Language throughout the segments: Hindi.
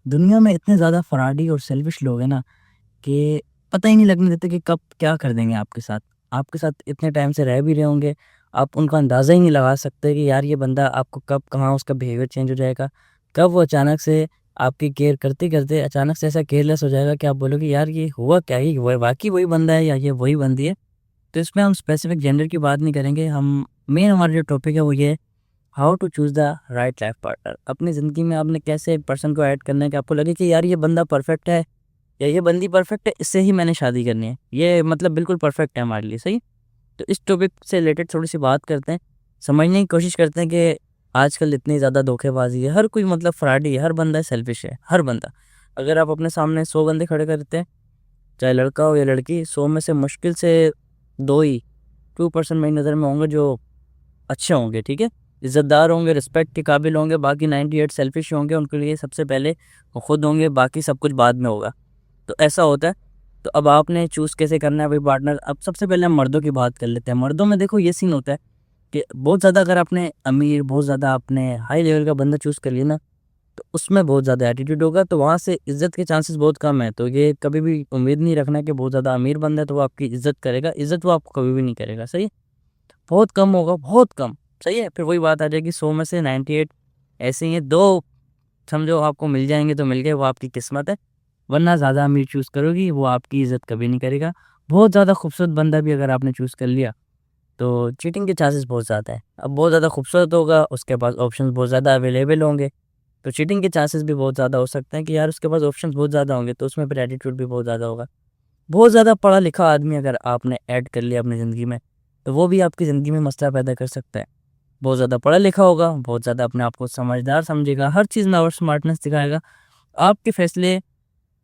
दुनिया में इतने ज़्यादा फराडी और सेल्फिश लोग हैं ना कि पता ही नहीं लगने देते कि कब क्या कर देंगे आपके साथ। आपके साथ इतने टाइम से रह भी रहे होंगे, आप उनका अंदाज़ा ही नहीं लगा सकते कि यार ये बंदा आपको कब कहाँ उसका बिहेवियर चेंज हो जाएगा। कब वो अचानक से आपकी केयर करते-करते अचानक से ऐसा केयरलेस हो जाएगा कि आप बोलोगे यार ये हुआ क्या? ये वो वाक़ई वही बंदा है या ये वही बंदी है? तो इसमें हम स्पेसिफ़िक जेंडर की बात नहीं करेंगे, हम मेन हमारा जो टॉपिक है वो ये है, how to choose the right life partner. अपनी ज़िंदगी में आपने कैसे एक पर्सन को ऐड करना है कि आपको लगे कि यार ये बंदा परफेक्ट है या ये बंदी परफेक्ट है, इससे ही मैंने शादी करनी है। ये मतलब बिल्कुल परफेक्ट है हमारे लिए, सही? तो इस टॉपिक से रिलेटेड थोड़ी-सी बात करते हैं, समझने की कोशिश करते हैं कि आजकल इतनी ज़्यादा धोखेबाज़ी है, हर कोई मतलब फ्रॉडी है, हर बंदा सेल्फिश है, हर बंदा। अगर आप अपने सामने 100 बंदे खड़े करते हैं, चाहे लड़का हो या लड़की, 100 में से मुश्किल से 2 ही 2% मेरी नज़र में होंगे जो अच्छे होंगे, ठीक है? इज़्ज़तदार होंगे, रिस्पेक्ट के काबिल होंगे, बाकी 98 सेल्फिश होंगे, उनके लिए सबसे पहले वो खुद होंगे, बाकी सब कुछ बाद में होगा। तो ऐसा होता है। तो अब आपने चूज़ कैसे करना है भाई पार्टनर। अब सबसे पहले हम मर्दों की बात कर लेते हैं। मर्दों में देखो ये सीन होता है कि बहुत ज़्यादा अगर आपने अमीर, बहुत ज़्यादा आपने हाई लेवल का बंदा चूज़ कर लिया ना, तो उसमें बहुत ज़्यादा एटीट्यूड होगा, तो वहाँ से इज़्ज़त के चांसेस बहुत कम है। तो ये कभी भी उम्मीद नहीं रखना कि बहुत ज़्यादा अमीर बंदा है तो वो आपकी इज़्ज़त करेगा, इज़्ज़त वो आपको कभी भी नहीं करेगा, सही है? बहुत कम होगा, बहुत कम, सही है? फिर वही बात आ जाएगी 100 में से 98 ऐसे ही हैं, 2 समझो आपको मिल जाएँगे तो मिल गए, वो आपकी किस्मत है। वरना ज़्यादा अमीर चूज़ करोगी, वो आपकी इज़्ज़त कभी नहीं करेगा। बहुत ज़्यादा खूबसूरत बंदा भी अगर आपने चूज़ कर लिया, तो चीटिंग के चांसेस बहुत ज़्यादा है। अब बहुत ज़्यादा खूबसूरत होगा, उसके पास ऑप्शंस बहुत ज़्यादा अवेलेबल होंगे, तो चीटिंग के चांसेस भी बहुत ज़्यादा हो सकते हैं कि यार उसके पास ऑप्शंस बहुत ज़्यादा होंगे, तो उसमें फिर एटीट्यूड भी बहुत ज़्यादा होगा। बहुत ज़्यादा पढ़ा-लिखा आदमी अगर आपने ऐड कर लिया अपनी ज़िंदगी में, तो वो भी आपकी ज़िंदगी में मसला पैदा कर सकता है। बहुत ज़्यादा पढ़ा-लिखा होगा, बहुत ज़्यादा अपने आप को समझदार समझेगा, हर चीज़ में और स्मार्टनेस दिखाएगा। आपके फैसले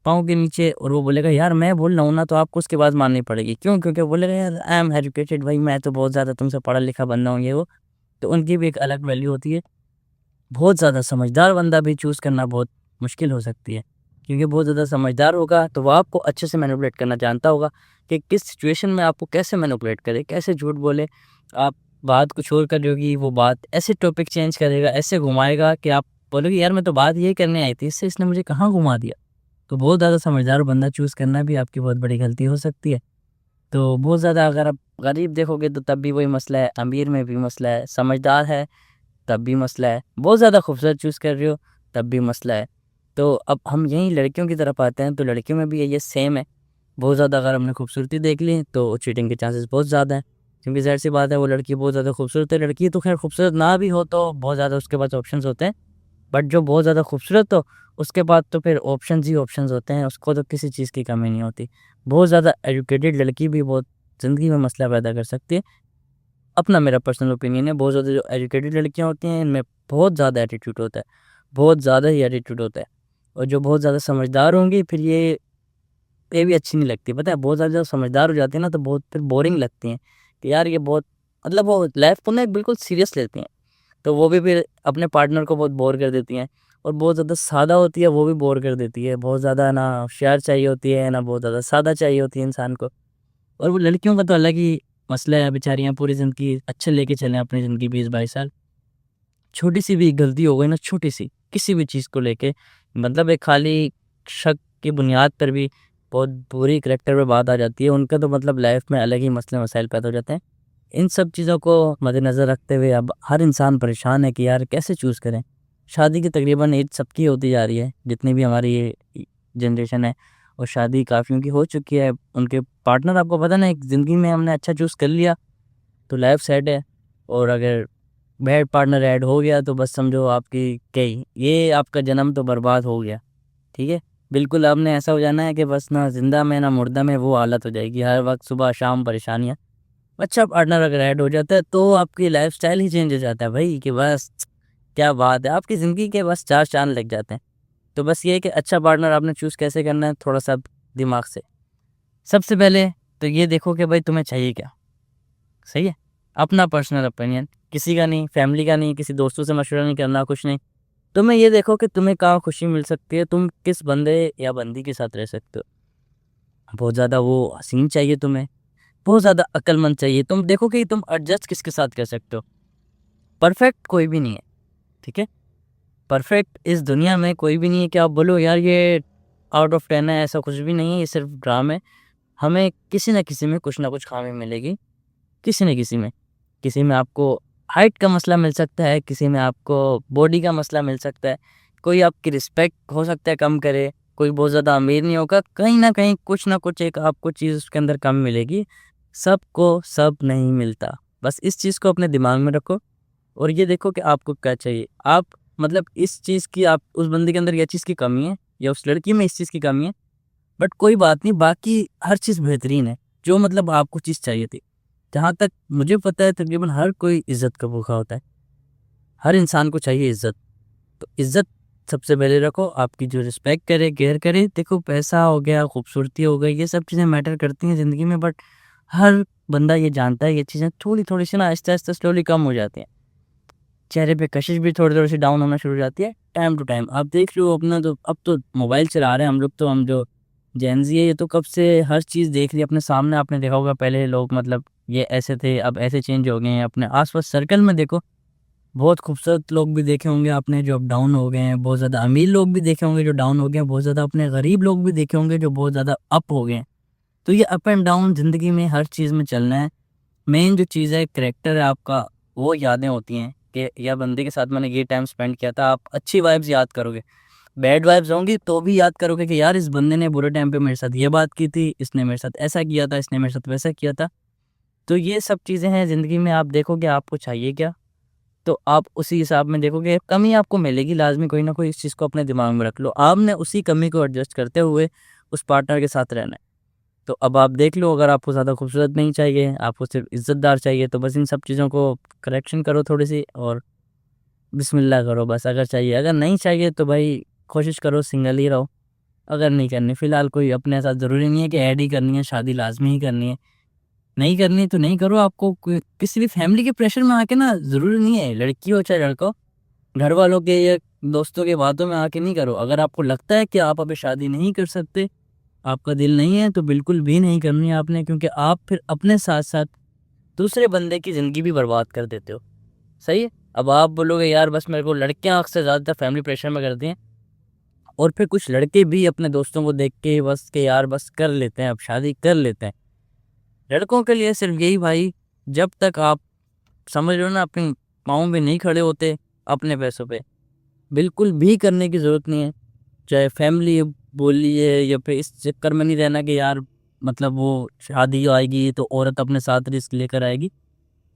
पाँव के नीचे और वो बोलेगा यार मैं बोल रहा हूँ ना, तो आपको उसकी बात माननी पड़ेगी। क्यों? क्योंकि वो बोलेगा यार आई एम एजुकेटेड भाई, मैं तो बहुत ज़्यादा तुमसे पढ़ा-लिखा बंदा हूँ ये वो। तो उनकी भी एक अलग वैल्यू होती है। बहुत ज़्यादा समझदार बंदा भी चूज़ करना बहुत मुश्किल हो सकती है। क्योंकि बहुत ज़्यादा समझदार होगा तो वो आपको अच्छे से मैनिपुलेट करना जानता होगा कि किस सिचुएशन में आपको कैसे मैनिपुलेट करे, कैसे झूठ बोले। आप बात कुछ और कर रही होगी, वो बात ऐसे टॉपिक चेंज करेगा, ऐसे घुमाएगा कि आप बोलोगे यार मैं तो बात यही करने आई थी, इससे इसने मुझे कहाँ घुमा दिया। तो बहुत ज़्यादा समझदार बंदा चूज़ करना भी आपकी बहुत बड़ी गलती हो सकती है। तो बहुत ज़्यादा अगर आप गरीब देखोगे तो तब भी वही मसला है, अमीर में भी मसला है, समझदार है तब भी मसला है, बहुत ज़्यादा खूबसूरत चूज़ कर रहे हो तब भी मसला है। तो अब हम यहीं लड़कियों की तरफ आते हैं, तो लड़कियों में भी ये सेम है। बहुत ज़्यादा अगर हमने खूबसूरती देख ली तो चीटिंग के चांसेस बहुत ज़्यादा हैं। क्योंकि ज़ाहिर-सी बात है वो लड़की बहुत ज़्यादा खूबसूरत है, लड़की तो ख़ैर खूबसूरत ना भी हो तो बहुत ज़्यादा उसके पास ऑप्शंस होते हैं। बट जो बहुत ज़्यादा खूबसूरत हो, उसके बाद तो फिर ऑप्शंस ही ऑप्शंस होते हैं, उसको तो किसी चीज़ की कमी नहीं होती। बहुत ज़्यादा एजुकेटेड लड़की भी बहुत ज़िंदगी में मसला पैदा कर सकती है। अपना मेरा पर्सनल ओपिनियन है, बहुत ज़्यादा जो एजुकेटेड लड़कियाँ होती हैं, इनमें बहुत ज़्यादा एटीट्यूड होता है, बहुत ज़्यादा ही एटीट्यूड होता है। और जो बहुत ज़्यादा समझदार होंगी, फिर ये भी अच्छी नहीं लगती, पता है? बहुत ज़्यादा जब समझदार हो जाती हैं ना, तो बहुत फिर बोरिंग लगती हैं कि यार ये बहुत मतलब वो लाइफ़ को ना एक बिल्कुल सीरियस लेती हैं। तो वो भी फिर अपने पार्टनर को बहुत बोर कर देती हैं। और बहुत ज़्यादा सादा होती है, वो भी बोर कर देती है। बहुत ज़्यादा ना होशियार चाहिए होती है, ना बहुत ज़्यादा सादा चाहिए होती है इंसान को। और वो लड़कियों का तो अलग ही मसला है, बेचारियाँ पूरी ज़िंदगी अच्छे लेके चलें अपनी ज़िंदगी 20-22 साल। छोटी-सी भी गलती हो गई ना, छोटी-सी, किसी भी चीज़ को लेके मतलब एक खाली शक की बुनियाद पर भी बहुत बुरी करैक्टर पे बात आ जाती है। उनका तो मतलब लाइफ़ में अलग ही मसले-मसाइल पैदा हो जाते हैं। इन सब चीज़ों को मद्देनज़र रखते हुए अब हर इंसान परेशान है कि यार कैसे चूज़ करें? शादी की तकरीबन एज सबकी होती जा रही है, जितनी भी हमारी ये जनरेशन है और शादी काफ़ियों की हो चुकी है। उनके पार्टनर आपको पता ना एक ज़िंदगी में हमने अच्छा चूज़ कर लिया, तो लाइफ़ सेट है। और अगर बैड पार्टनर ऐड हो गया तो बस समझो आपकी कई ये आपका जन्म तो बर्बाद हो गया, ठीक है? बिल्कुल आपने ऐसा हो जाना है कि बस ना ज़िंदा में ना मुर्दा में वो हालत हो जाएगी, हर वक़्त सुबह-शाम परेशानियाँ। अच्छा पार्टनर अगर ऐड हो जाता है तो आपकी लाइफ़स्टाइल ही चेंज हो जाता है भाई कि बस क्या बात है! आपकी ज़िंदगी के बस 4 चाँद लग जाते हैं। तो बस ये है कि अच्छा पार्टनर आपने चूज़ कैसे करना है थोड़ा-सा दिमाग से। सबसे पहले तो ये देखो कि भाई तुम्हें चाहिए क्या? सही है? अपना पर्सनल ओपिनियन, किसी का नहीं, फैमिली का नहीं, किसी दोस्तों से मशवरा नहीं करना, कुछ नहीं। तुम्हें ये देखो कि तुम्हें कहाँ खुशी मिल सकती है, तुम किस बंदे या बंदी के साथ रह सकते हो। बहुत ज़्यादा वो हसीन चाहिए तुम्हें, बहुत ज़्यादा अक्लमंद चाहिए। तुम देखो कि तुम एडजस्ट किसके साथ कर सकते हो। परफेक्ट कोई भी नहीं है, ठीक है? परफेक्ट इस दुनिया में कोई भी नहीं है कि आप बोलो यार ये आउट ऑफ 10 है, ऐसा कुछ भी नहीं है, ये सिर्फ ड्रामा है। हमें किसी न किसी में कुछ ना कुछ खामी मिलेगी, किसी न किसी में। किसी में आपको हाइट का मसला मिल सकता है, किसी में आपको बॉडी का मसला मिल सकता है, कोई आपकी रिस्पेक्ट हो सकता है कम करे, कोई बहुत ज़्यादा अमीर नहीं होगा, कहीं ना कहीं कुछ ना कुछ एक आपको चीज़ उसके अंदर कम मिलेगी। सबको सब नहीं मिलता, बस इस चीज़ को अपने दिमाग में रखो और ये देखो कि आपको क्या चाहिए। आप मतलब इस चीज़ की, आप उस बंदे के अंदर यह चीज़ की कमी है या उस लड़की में इस चीज़ की कमी है, बट कोई बात नहीं, बाकी हर चीज़ बेहतरीन है जो मतलब आपको चीज़ चाहिए थी। जहाँ तक मुझे पता है तकरीबन हर कोई इज़्ज़त का भूखा होता है, हर इंसान को चाहिए इज़्ज़त। तो इज़्ज़त सबसे पहले रखो, आपकी जो रिस्पेक्ट करे, केयर करे। देखो पैसा हो गया, खूबसूरती हो गई, ये सब चीज़ें मैटर करती हैं ज़िंदगी में, बट हर बंदा ये जानता है ये चीज़ें थोड़ी-थोड़ी सी ना आहिस्ता-आहिस्ता स्लोली कम हो जाती हैं। चेहरे पे कशिश भी थोड़ी-थोड़ी सी डाउन होना शुरू हो जाती है टाइम टू टाइम। आप देख लो अपना, तो अब तो मोबाइल चला रहे हैं हम लोग, तो हम जो जेन ज़ी है ये तो कब से हर चीज़ देख रही है अपने सामने। आपने देखा होगा पहले लोग मतलब ये ऐसे थे, अब ऐसे चेंज हो गए हैं। अपने आस-पास सर्कल में देखो, बहुत खूबसूरत लोग भी देखे होंगे आपने जो अब डाउन हो गए हैं, बहुत ज़्यादा अमीर लोग भी देखे होंगे जो डाउन हो गए हैं, बहुत ज़्यादा अपने गरीब लोग भी देखे होंगे जो बहुत ज़्यादा अप हो गए हैं। तो ये अप एंड डाउन ज़िंदगी में हर चीज़ में चलना है। मेन जो चीज़ है करैक्टर है आपका, वो यादें होती हैं कि या बंदे के साथ मैंने ये टाइम स्पेंड किया था। आप अच्छी वाइब्स याद करोगे, बैड वाइब्स होंगी तो भी याद करोगे कि यार इस बंदे ने बुरे टाइम पे मेरे साथ ये बात की थी, इसने मेरे साथ ऐसा किया था, इसने मेरे साथ वैसा किया था। तो ये सब चीज़ें हैं ज़िंदगी में। आप देखोगे आपको चाहिए क्या, तो आप उसी हिसाब में देखोगे। कमी आपको मिलेगी लाज़मी कोई ना कोई, इस चीज़ को अपने दिमाग में रख लो। आपने उसी कमी को एडजस्ट करते हुए उस पार्टनर के साथ रहना है। तो अब आप देख लो, अगर आपको ज़्यादा खूबसूरत नहीं चाहिए, आपको सिर्फ़ इज़्ज़तदार चाहिए, तो बस इन सब चीज़ों को करेक्शन करो थोड़ी-सी और बिस्मिल्लाह करो बस, अगर चाहिए। अगर नहीं चाहिए तो भाई कोशिश करो सिंगल ही रहो। अगर नहीं करनी फ़िलहाल कोई अपने साथ, ज़रूरी नहीं है कि ऐड ही करनी है, शादी लाज़मी ही करनी है। नहीं करनी तो नहीं करो। आपको कोई किसी भी फैमिली के प्रेशर में आके ना, ज़रूरी नहीं है लड़की हो चाहे लड़का हो, घर वालों के या दोस्तों के बातों में आके नहीं करो। अगर आपको लगता है कि आप अभी शादी नहीं कर सकते, आपका दिल नहीं है, तो बिल्कुल भी नहीं करनी है आपने, क्योंकि आप फिर अपने साथ-साथ दूसरे बंदे की ज़िंदगी भी बर्बाद कर देते हो। सही है? अब आप बोलोगे यार बस मेरे को लड़कियाँ अक्सर ज़्यादातर फैमिली प्रेशर में करती हैं, और फिर कुछ लड़के भी अपने दोस्तों को देख के बस के यार बस कर लेते हैं, अब शादी कर लेते हैं। लड़कों के लिए सिर्फ़ यही भाई, जब तक आप समझ लो ना अपने पाँव पे नहीं खड़े होते अपने पैसों पे, बिल्कुल भी करने की ज़रूरत नहीं है। चाहे फैमिली बोली है, या फिर इस चक्कर में नहीं रहना कि यार मतलब वो शादी आएगी तो औरत अपने साथ रिस्क लेकर आएगी।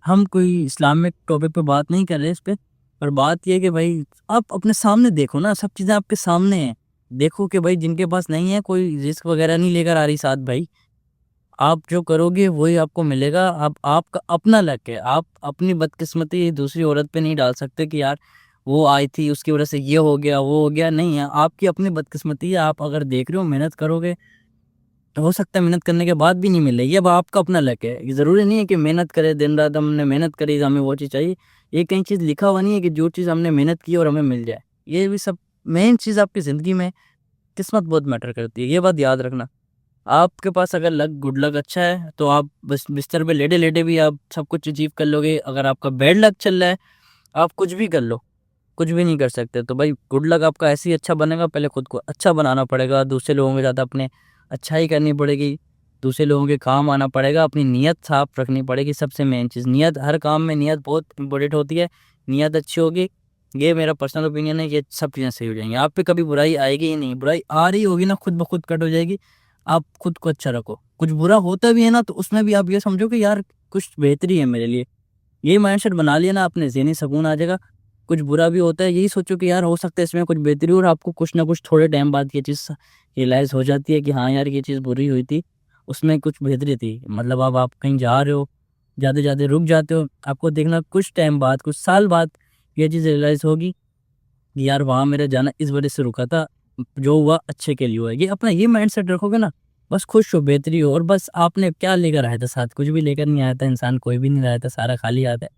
हम कोई इस्लामिक टॉपिक पे बात नहीं कर रहे इस पे, पर बात ये है कि भाई आप अपने सामने देखो ना, सब चीज़ें आपके सामने हैं। देखो कि भाई जिनके पास नहीं है, कोई रिस्क वगैरह नहीं लेकर आ रही साथ भाई। आप जो करोगे वही आपको मिलेगा। अब आपका अपना लक है, आप अपनी बदकिस्मती दूसरी औरत पे नहीं डाल सकते कि यार वो आई थी उसकी वजह से ये हो गया, वो हो गया। नहीं है, आपकी अपनी बदकिस्मती है। आप अगर देख रहे हो मेहनत करोगे तो हो सकता है मेहनत करने के बाद भी नहीं मिलेगी। अब आपका अपना लक है, ये ज़रूरी नहीं है कि मेहनत करे दिन रात, हमने मेहनत करी तो हमें वो चीज़ चाहिए। ये कहीं चीज़ लिखा हुआ नहीं है कि जो चीज़ हमने मेहनत की और हमें मिल जाए। ये भी सब मेन चीज़ आपकी ज़िंदगी में किस्मत बहुत मैटर करती है, ये बात याद रखना। आपके पास अगर लक, गुड लक अच्छा है तो आप बस बिस्तर पे लेटे-लेटे भी आप सब कुछ अचीव कर लोगे। अगर आपका बैड लक चल रहा है, आप कुछ भी कर लो, कुछ भी नहीं कर सकते। तो भाई गुड लक आपका ऐसे ही अच्छा बनेगा, पहले खुद को अच्छा बनाना पड़ेगा, दूसरे लोगों के साथ अपने अच्छाई करनी पड़ेगी, दूसरे लोगों के काम आना पड़ेगा, अपनी नीयत साफ रखनी पड़ेगी। सबसे मेन चीज़ नीयत, हर काम में नीयत बहुत इंपॉर्टेंट होती है। नीयत अच्छी होगी, ये मेरा पर्सनल ओपिनियन है, ये सब चीज़ें सही हो जाएंगी। आप पे कभी बुराई आएगी ही नहीं, बुराई आ रही होगी ना खुद ब खुद कट हो जाएगी। आप खुद को अच्छा रखो, कुछ बुरा होता भी है ना तो उसमें भी आप ये समझो कि यार कुछ बेहतरी है मेरे लिए। ये माइंडसेट बना लिया ना आपने, ज़हनी सुकून आ जाएगा। कुछ बुरा भी होता है, यही सोचो कि यार हो सकता है इसमें कुछ बेहतरी हो, और आपको कुछ ना कुछ थोड़े टाइम बाद ये चीज़ रियलाइज़ हो जाती है कि हाँ यार ये चीज़ बुरी हुई थी, उसमें कुछ बेहतरी थी। मतलब अब आप कहीं जा रहे हो, जाते-जाते रुक जाते हो, आपको देखना कुछ टाइम बाद, कुछ साल बाद ये चीज़ रियलाइज़ होगी कि यार वहाँ मेरा जाना इस वजह से रुका था, जो हुआ अच्छे के लिए हुआ। ये अपना ये माइंडसेट रखोगे ना, बस खुश हो, बेहतरी हो। और बस आपने क्या लेकर आया था साथ? कुछ भी लेकर नहीं आया था इंसान, कोई भी नहीं लाया था, सारा खाली आता है।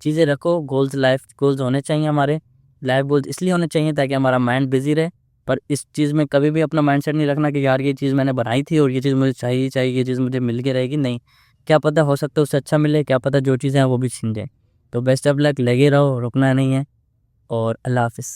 चीज़ें रखो, गोल्स, लाइफ गोल्स होने चाहिए हमारे। लाइफ गोल्स इसलिए होने चाहिए ताकि हमारा माइंड बिज़ी रहे, पर इस चीज़ में कभी भी अपना माइंडसेट नहीं रखना कि यार ये चीज़ मैंने बनाई थी और ये चीज़ मुझे चाहिए ही चाहिए, ये चीज़ मुझे मिल के रहेगी। नहीं, क्या पता हो सकता है उससे अच्छा मिले, क्या पता जो चीज़ें हैं वो भी छिन जाए। तो बेस्ट ऑफ लक, लगे रहो, रुकना नहीं है, और अल्लाह हाफ़िज़।